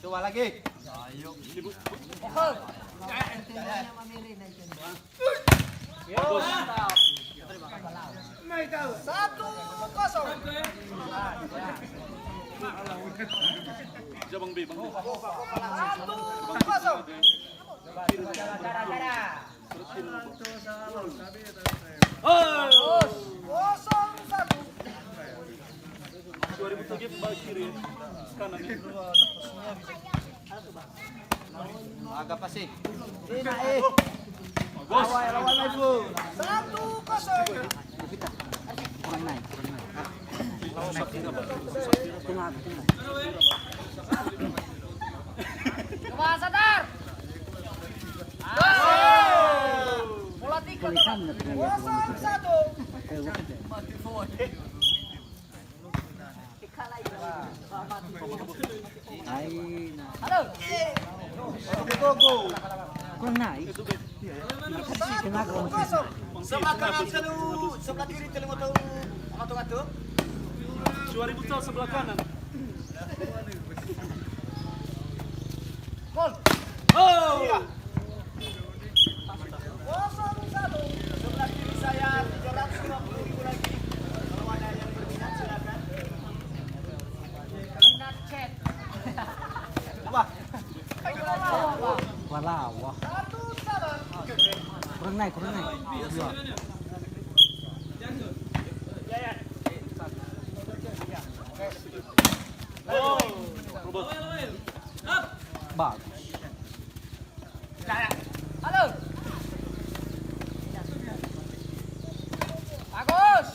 Coba lagi. Ayo. Satu kosong. Bang B, Bang B. 1-0. Kosong satu. 2007 kiri kanan. Agak pasif. Bos. Lawan maju. 1-0. Coba sadar. Bola 3. 0-1. Halo. Gogo. Kurang naik. 1-0. Sebelah kanan telu, sebelah kiri telu atau ngatur-ngatur. 2000 tahun sebelah kanan. Gol. Oh. 0-1. Sebelah kiri saya 350.000 lagi. Kalau ada yang berminat silakan. Minat chat. Apa? Walawah. 1-1. Kurang naik. Dua. Oh. Robot. Bagus. Halo. Bagus.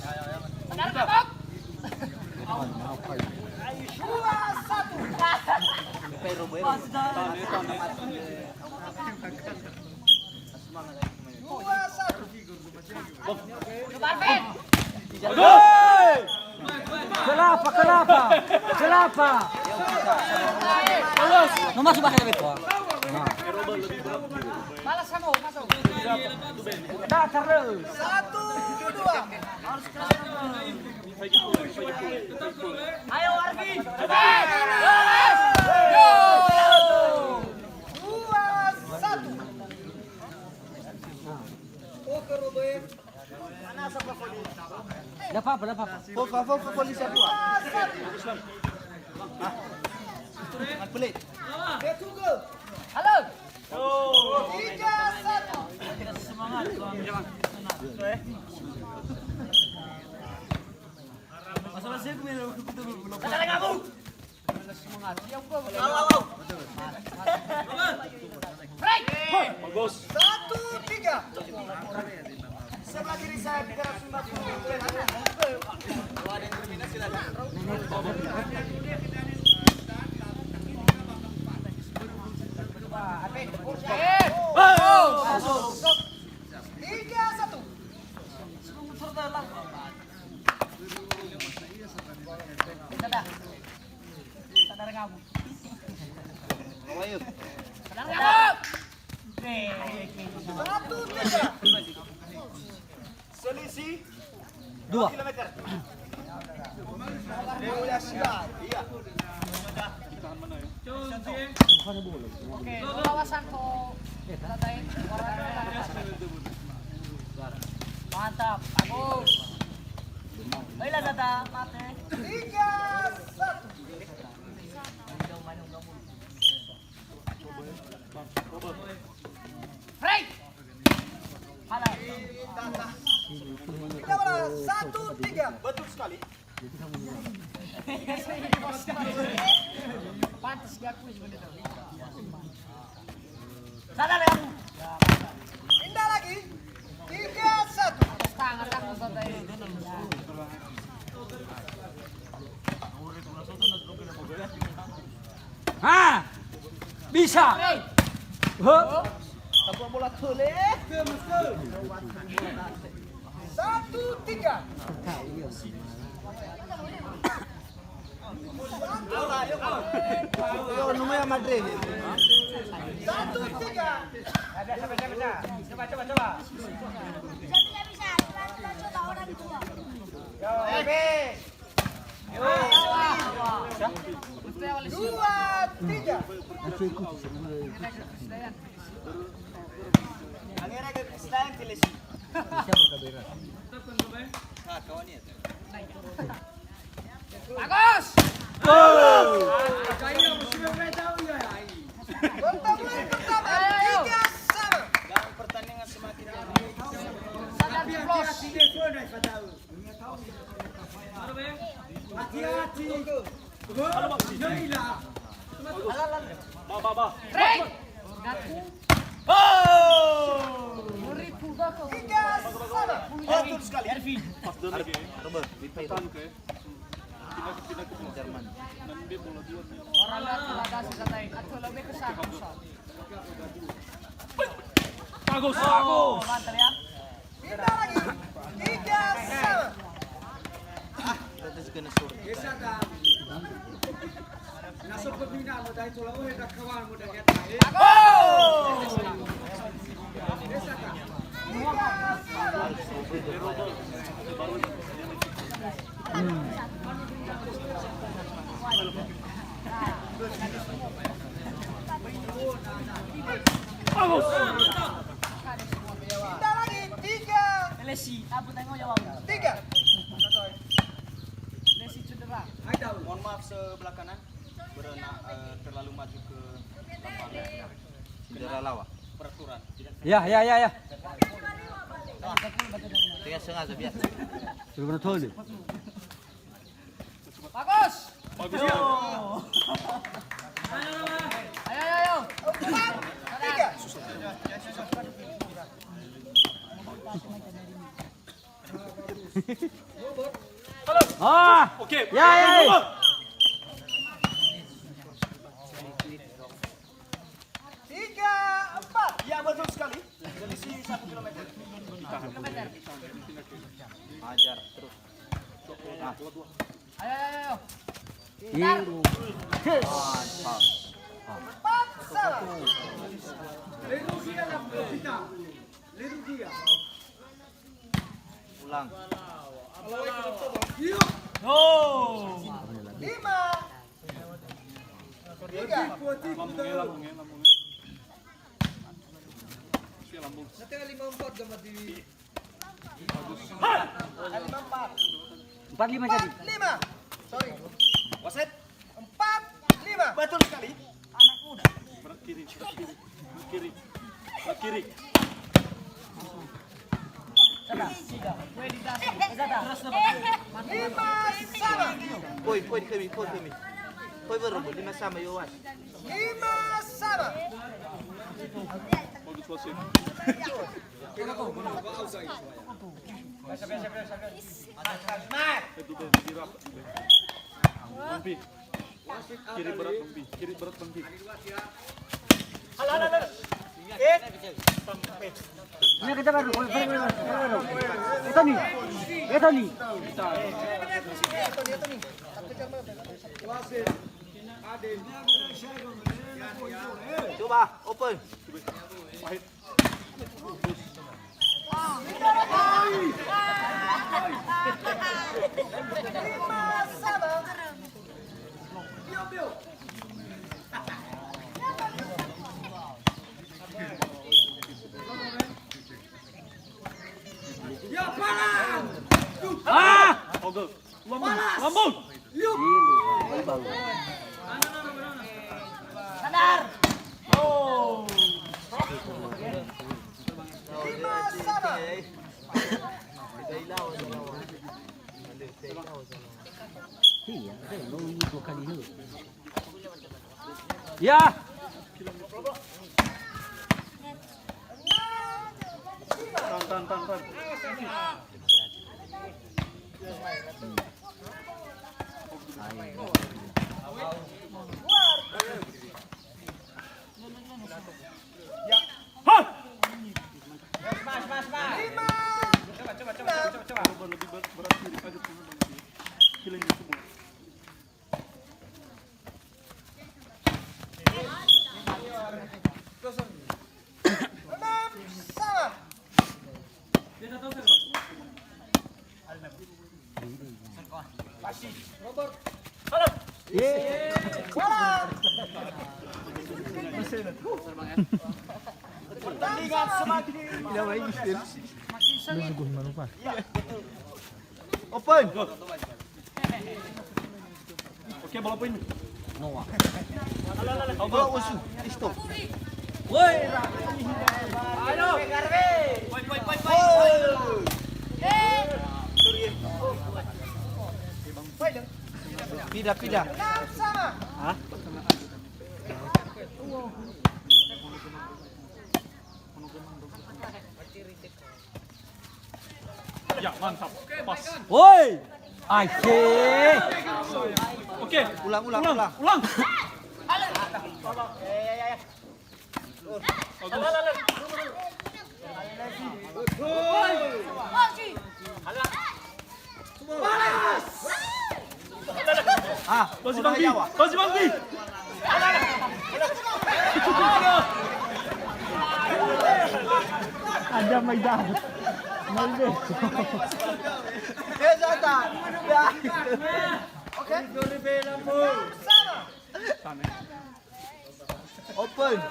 Sadar kabok. 2-1. Coba Ben. Kenapa? Nomor sudah kena betul. Balas kamu, masuk. Dah terus. 1-2. Ayo Argi. 2-1. Oke, Robert. Dah apa? Foka polisi dua. 1-1. Mat pelit. Betul. Halo. 3-1. Masalah saya belum Sadar kamu. Semangat. Yang gol. Break. Bagus. 1-3. sebelah kiri saya 350.000. Kalau ada yang berminat silakan. Masuk. 3-1. Sadar kamu. Ayo. Sadar kamu. 1-3. Selisih 2. kilometer. Udah siap. Iya. Oke, kawasan kok. Tadain orang. Mantap, bagus. Baiklah Tata, mate. 3-1. Break. Halo. Kita bola 1-3. Betul sekali. Pantas gak kuis begitu. Sadar kamu. Indah lagi. 3-1. Tangan kamu santai. Bisa. Break. Huh? Tabung bola tole. 1-3. Yo namanya Madrid. 1-3. Coba. Bisa bisa. Coba orang tua. Dua, tiga. Angera ke Islam Telesi. Bagus. Pertemuan pertama 3-sama. Dan pertandingan semakin Sadar ceplos. Ba. Rek. Tiga sama. betul sekali. Pas dan lagi. Robert, Bipai Tan ke. Pindah ke Jerman. Nanti bola dia. Orang lain lada sesatai. Atau lebih ke satu. Bagus. Mantel ya. Pindah lagi. 3-sama. Kita segera sur. Bagus. Pindah lagi. 3-3. Lesi. Apa tengok jawab. Lesi cedera. Mohon maaf sebelah kanan karena terlalu maju ke lapangan. Cedera lawa. Peraturan. Ya. Dengan sengaja biar. Sudah betul ni. Bagus. Bagus ya. Ayo. 4-3. Okey. Ya. Tiga, empat. Ya betul sekali. Selisih 1 kilometer. Ajar terus. Ayo. Biru. Mantap. 4-sama. Ulang. 5-3. Lambungnya. Si lambung. 4-5 jadi. 4-5. Sorry. Wasit. 4-5. Betul sekali. Berat kiri. Terus 5-sama. Poin kami. Poin berebut 5 sama Yowas. 5-sama. Bagus wasit. Itu dirap. Bambi. Kiri berat Bambi. Ini kita baru. Itu nih. Coba open. Pahit. Ogel. Lambung. Sadar. 5-sama. Iya, lo itu kali itu. Ya. Tan. Bola. Pertandingan semakin Open. Oke, bola poin. Noah. Bola usu. Stop. Ayo. Pindah. 6 sama. Ya, mantap. Pas. Woi. Asyik. Oke, Ulang. ulang. Masih Bang Bi. Ada Maidah. Maidah. Oke. 6 sama. Open. 6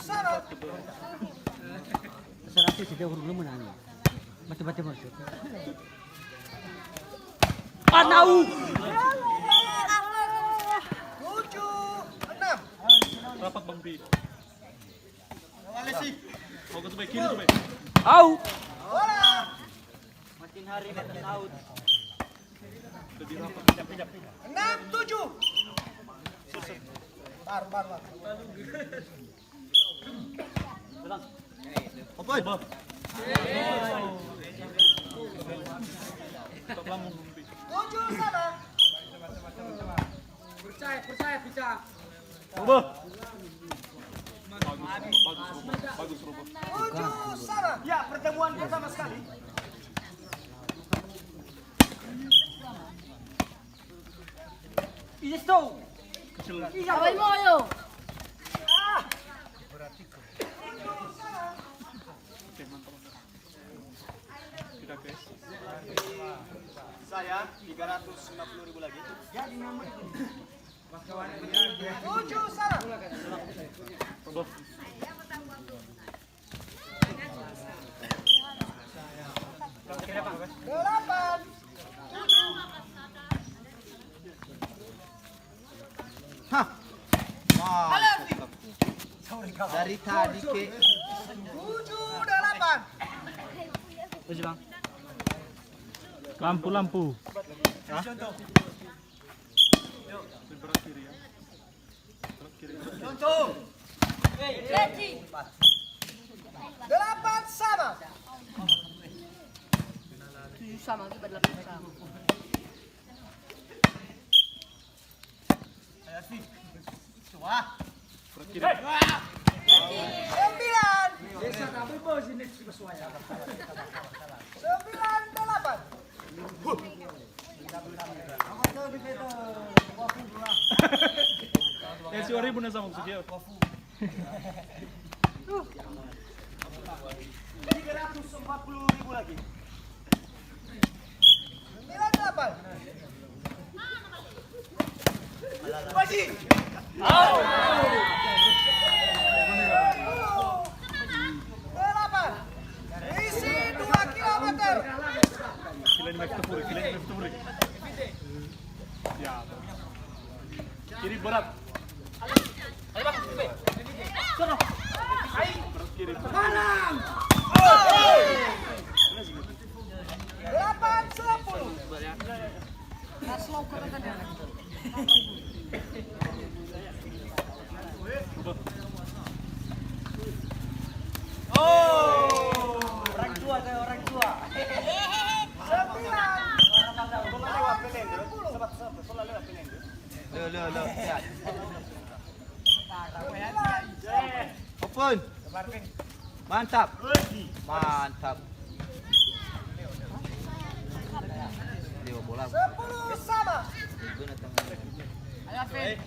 sama. Sarati sudah huruf menang. Mati maksud. Panau. 7-6. Rapat Bang Bi. Mau ke sebelah kiri coba. Au. Bola. Makin hari makin out. Jadi rapat. 6-7. Bar. Open. Tetap lambung Bang Bi. 7 sama. Percaya bisa. Coba. Bagus Robo. 7 sama. Ya, pertemuan pertama sekali. Isto. Kecil. Awal mo ayo. Oke, mantap. Tidak guys. Saya 350.000 lagi. 7 sama. Coba. Delapan. Hah. Dari tadi ke 7-8. Lampu. Berat kiri ya. Berat kiri. Leci. 8 sama. Sama kita 8 sama. Berat kiri. 9-8. Ya, si Ori pun sama maksudnya. 340.000 lagi. 9-8. Delapan. Isi 2 kilometer. Kilain naik tepuri. Ya. Kiri berat. Berat kiri. 8-10. Coba. Orang tua kayak orang tua. 9. Lo. Open. Mantap. Leo bola. 10 sama. Ayo, Vin.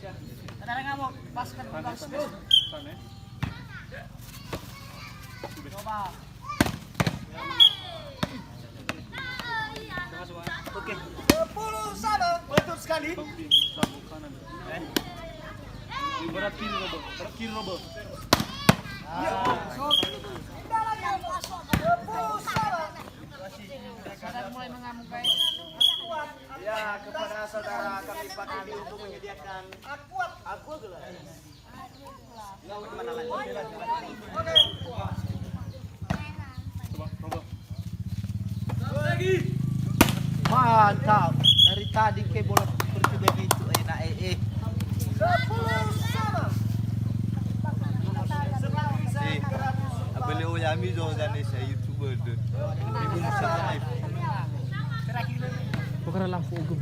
Kadang ngamuk. Basket. Sana. Coba. semua. Oke. 10 sama. Betul sekali. Sabuk kanan. Berat kiri Robo. Berat kiri Robo. Pindah lagi. 10 sama. mulai mengamuk guys. Akuat. Ya, kepada saudara kami Pak Adi untuk menyediakan Akuat. aku gelas. Enggak mau mana lagi? Oke. Coba Robo. Mantap. Dari tadi ke bola seperti begitu enak 10 sama. Beliau Yami Zozan saya YouTuber tu. Ibu Musa Bukan lampu ugem.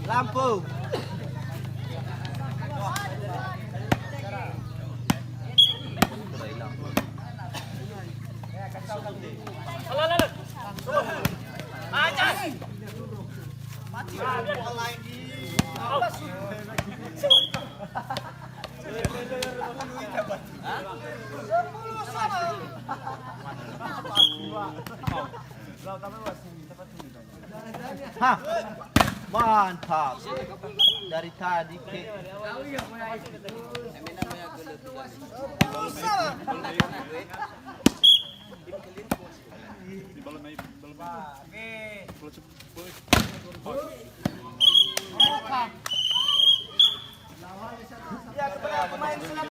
Lampu. Hah. Mantap. Dari tadi ke 10 sama. Di balon naik. Balon. Bola cepat. Ya, kepada pemain